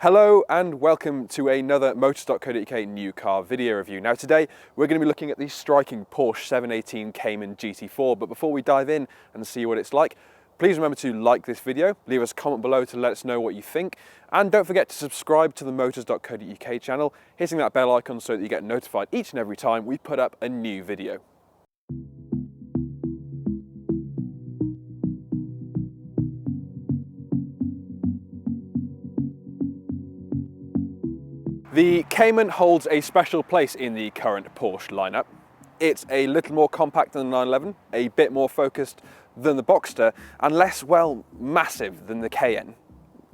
Hello and welcome to another Motors.co.uk new car video review. Now today we're going to be looking at the striking Porsche 718 Cayman GT4, but before we dive in and see what it's like, please remember to like this video, leave us a comment below to let us know what you think, and don't forget to subscribe to the Motors.co.uk channel, hitting that bell icon so that you get notified each and every time we put up a new video. The Cayman holds a special place in the current Porsche lineup. It's a little more compact than the 911, a bit more focused than the Boxster, and less, well, massive than the Cayenne.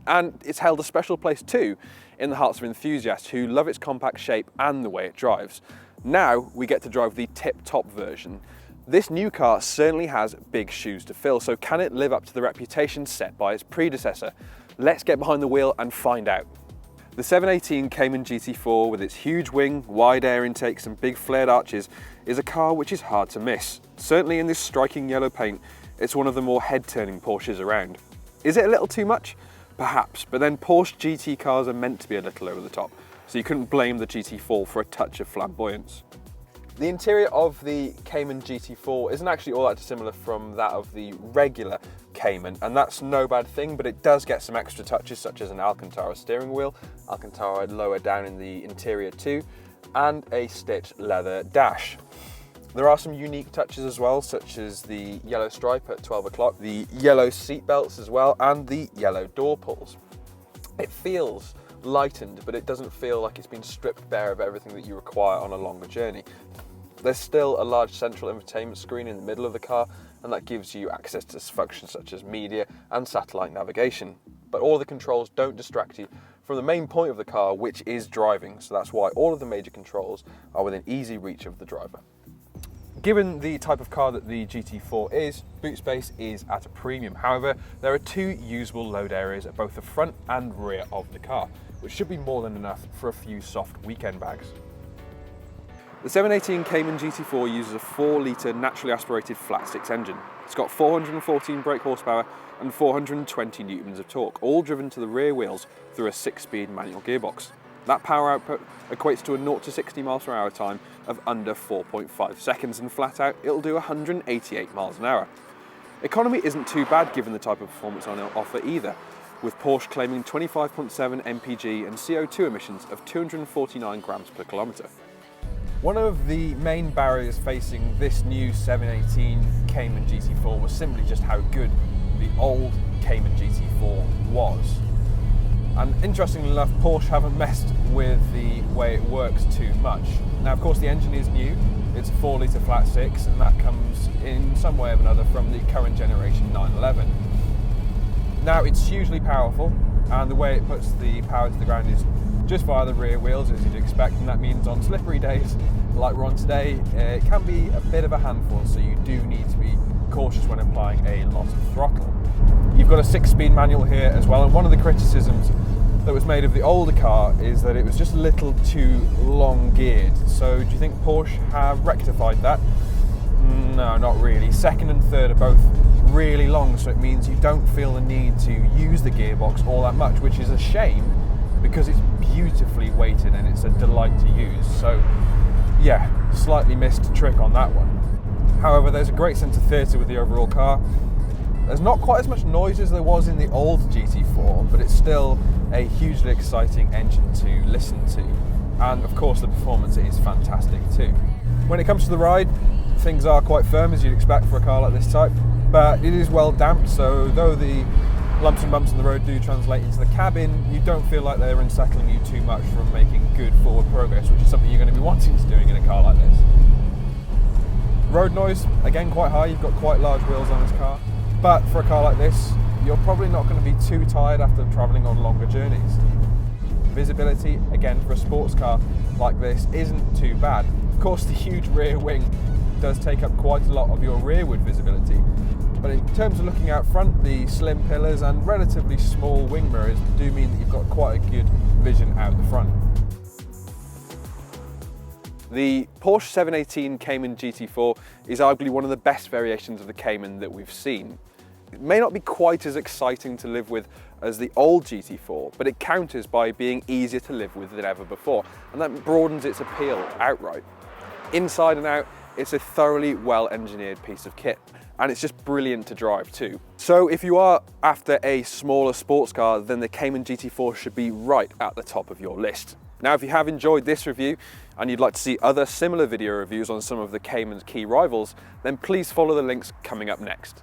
And it's held a special place too in the hearts of enthusiasts who love its compact shape and the way it drives. Now we get to drive the tip-top version. This new car certainly has big shoes to fill, so can it live up to the reputation set by its predecessor? Let's get behind the wheel and find out. The 718 Cayman GT4, with its huge wing, wide air intakes and big flared arches, is a car which is hard to miss. Certainly in this striking yellow paint, it's one of the more head-turning Porsches around. Is it a little too much? Perhaps, but then Porsche GT cars are meant to be a little over the top, so you couldn't blame the GT4 for a touch of flamboyance. The interior of the Cayman GT4 isn't actually all that dissimilar from that of the regular Cayman, and that's no bad thing, but it does get some extra touches such as an Alcantara steering wheel, Alcantara lower down in the interior too, and a stitched leather dash. There are some unique touches as well, such as the yellow stripe at 12 o'clock, the yellow seat belts as well, and the yellow door pulls. It feels lightened, but it doesn't feel like it's been stripped bare of everything that you require on a longer journey. There's still a large central infotainment screen in the middle of the car, and that gives you access to functions such as media and satellite navigation. But all of the controls don't distract you from the main point of the car, which is driving, so that's why all of the major controls are within easy reach of the driver. Given the type of car that the GT4 is, boot space is at a premium. However, there are two usable load areas at both the front and rear of the car, which should be more than enough for a few soft weekend bags. The 718 Cayman GT4 uses a 4-litre naturally aspirated flat-six engine. It's got 414 brake horsepower and 420 newtons of torque, all driven to the rear wheels through a 6-speed manual gearbox. That power output equates to a 0 to 60 miles per hour time of under 4.5 seconds, and flat out it'll do 188 miles an hour. Economy isn't too bad given the type of performance on offer either, with Porsche claiming 25.7 mpg and CO2 emissions of 249 grams per kilometre. One of the main barriers facing this new 718 Cayman GT4 was simply just how good the old Cayman GT4 was. And interestingly enough, Porsche haven't messed with the way it works too much. Now, of course, the engine is new. It's a 4-litre flat six, and that comes in some way or another from the current generation 911. Now, it's hugely powerful, and the way it puts the power to the ground is just via the rear wheels, as you'd expect, and that means on slippery days like we're on today, it can be a bit of a handful, so you do need to be cautious when applying a lot of throttle. You've got a 6-speed manual here as well, and one of the criticisms that was made of the older car is that it was just a little too long geared. So do you think Porsche have rectified that? No, not really. Second and third are both really long, so it means you don't feel the need to use the gearbox all that much, which is a shame because it's beautifully weighted and it's a delight to use. So yeah, slightly missed a trick on that one. However, there's a great sense of theatre with the overall car. There's not quite as much noise as there was in the old GT4, but it's still a hugely exciting engine to listen to. And of course the performance is fantastic too. When it comes to the ride, things are quite firm as you'd expect for a car like this type, but it is well damped, so though the lumps and bumps in the road do translate into the cabin, you don't feel like they're unsettling you too much from making good forward progress, which is something you're going to be wanting to doing in a car like this. Road noise, again quite high, you've got quite large wheels on this car, but for a car like this, you're probably not going to be too tired after travelling on longer journeys. Visibility, again for a sports car like this, isn't too bad. Of course the huge rear wing does take up quite a lot of your rearward visibility, but in terms of looking out front, the slim pillars and relatively small wing mirrors do mean that you've got quite a good vision out the front. The Porsche 718 Cayman GT4 is arguably one of the best variations of the Cayman that we've seen. It may not be quite as exciting to live with as the old GT4, but it counters by being easier to live with than ever before, and that broadens its appeal outright. Inside and out, it's a thoroughly well-engineered piece of kit, and it's just brilliant to drive too. So if you are after a smaller sports car, then the Cayman GT4 should be right at the top of your list. Now, if you have enjoyed this review and you'd like to see other similar video reviews on some of the Cayman's key rivals, then please follow the links coming up next.